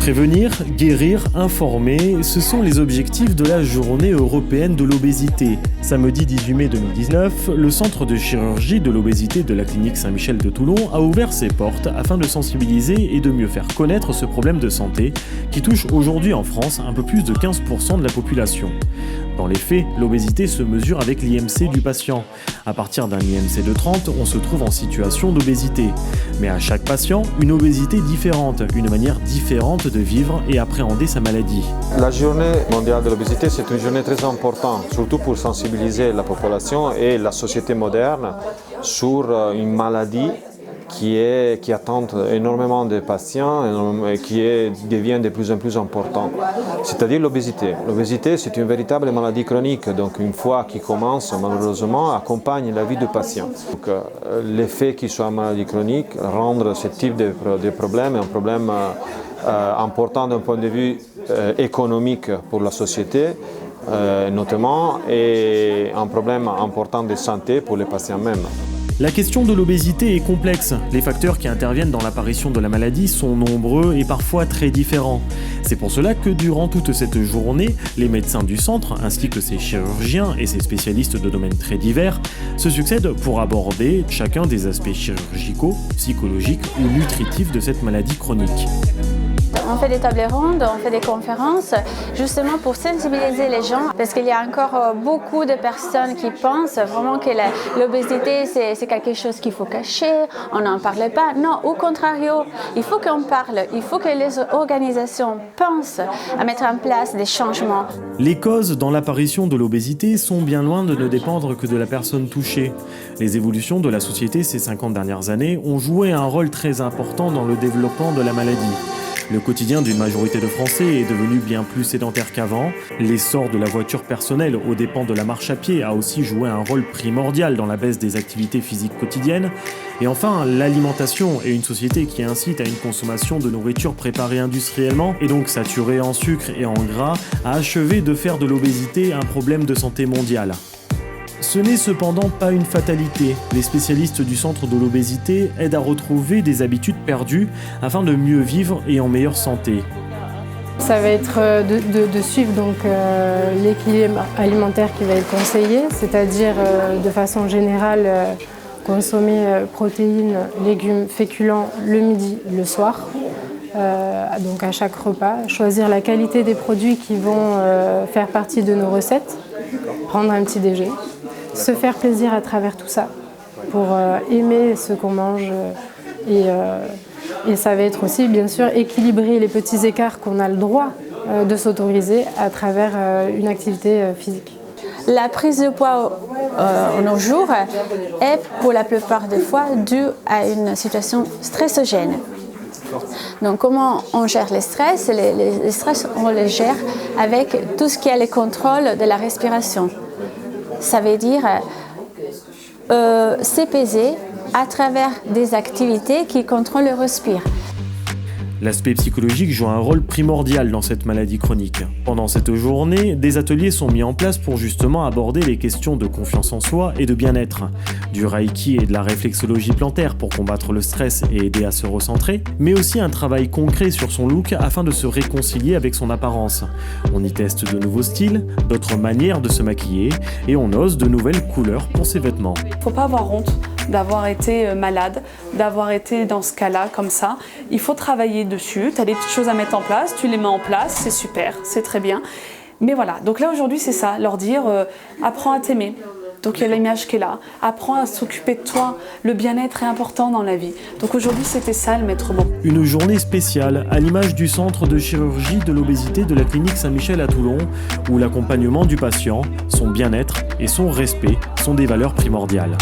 Prévenir, guérir, informer, ce sont les objectifs de la Journée européenne de l'obésité. Samedi 18 mai 2019, le centre de chirurgie de l'obésité de la clinique Saint-Michel de Toulon a ouvert ses portes afin de sensibiliser et de mieux faire connaître ce problème de santé qui touche aujourd'hui en France un peu plus de 15% de la population. Dans les faits, l'obésité se mesure avec l'IMC du patient. À partir d'un IMC de 30, on se trouve en situation d'obésité. Mais à chaque patient, une obésité différente, une manière différente de vivre et appréhender sa maladie. La journée mondiale de l'obésité, c'est une journée très importante, surtout pour sensibiliser la population et la société moderne sur une maladie qui attend énormément de patients et qui devient de plus en plus important, c'est-à-dire l'obésité. L'obésité, c'est une véritable maladie chronique, donc une fois qu'il commence, malheureusement, accompagne la vie du patient. Donc, l'effet qu'il soit une maladie chronique, rendre ce type de problème un problème important d'un point de vue économique pour la société, notamment, et un problème important de santé pour les patients même. La question de l'obésité est complexe. Les facteurs qui interviennent dans l'apparition de la maladie sont nombreux et parfois très différents. C'est pour cela que durant toute cette journée, les médecins du centre, ainsi que ses chirurgiens et ses spécialistes de domaines très divers, se succèdent pour aborder chacun des aspects chirurgicaux, psychologiques ou nutritifs de cette maladie chronique. On fait des tables rondes, on fait des conférences, justement pour sensibiliser les gens, parce qu'il y a encore beaucoup de personnes qui pensent vraiment que l'obésité c'est quelque chose qu'il faut cacher, on n'en parle pas. Non, au contraire, il faut qu'on parle, il faut que les organisations pensent à mettre en place des changements. Les causes dans l'apparition de l'obésité sont bien loin de ne dépendre que de la personne touchée. Les évolutions de la société ces 50 dernières années ont joué un rôle très important dans le développement de la maladie. Le quotidien d'une majorité de Français est devenu bien plus sédentaire qu'avant. L'essor de la voiture personnelle aux dépens de la marche à pied a aussi joué un rôle primordial dans la baisse des activités physiques quotidiennes. Et enfin, l'alimentation et une société qui incite à une consommation de nourriture préparée industriellement et donc saturée en sucre et en gras a achevé de faire de l'obésité un problème de santé mondiale. Ce n'est cependant pas une fatalité. Les spécialistes du centre de l'obésité aident à retrouver des habitudes perdues afin de mieux vivre et en meilleure santé. Ça va être de suivre l'équilibre alimentaire qui va être conseillé, c'est-à-dire de façon générale consommer protéines, légumes, féculents le midi, le soir. Donc à chaque repas, choisir la qualité des produits qui vont faire partie de nos recettes, prendre un petit déjeuner, se faire plaisir à travers tout ça pour aimer ce qu'on mange et ça va être aussi bien sûr équilibrer les petits écarts qu'on a le droit de s'autoriser à travers une activité physique. La prise de poids en nos jours est pour la plupart des fois due à une situation stressogène. Donc comment on gère les stress? Les stress, on les gère avec tout ce qui est le contrôle de la respiration. Ça veut dire s'épaiser à travers des activités qui contrôlent le respire. L'aspect psychologique joue un rôle primordial dans cette maladie chronique. Pendant cette journée, des ateliers sont mis en place pour justement aborder les questions de confiance en soi et de bien-être. Du reiki et de la réflexologie plantaire pour combattre le stress et aider à se recentrer, mais aussi un travail concret sur son look afin de se réconcilier avec son apparence. On y teste de nouveaux styles, d'autres manières de se maquiller et on ose de nouvelles couleurs pour ses vêtements. Faut pas avoir honte d'avoir été malade, d'avoir été dans ce cas-là, comme ça. Il faut travailler dessus, tu as des petites choses à mettre en place, tu les mets en place, c'est super, c'est très bien. Mais voilà, donc là aujourd'hui c'est ça, leur dire apprends à t'aimer. Donc il y a l'image qui est là, apprends à s'occuper de toi, le bien-être est important dans la vie. Donc aujourd'hui c'était ça le maître mot. Une journée spéciale à l'image du centre de chirurgie de l'obésité de la clinique Saint-Michel à Toulon, où l'accompagnement du patient, son bien-être et son respect sont des valeurs primordiales.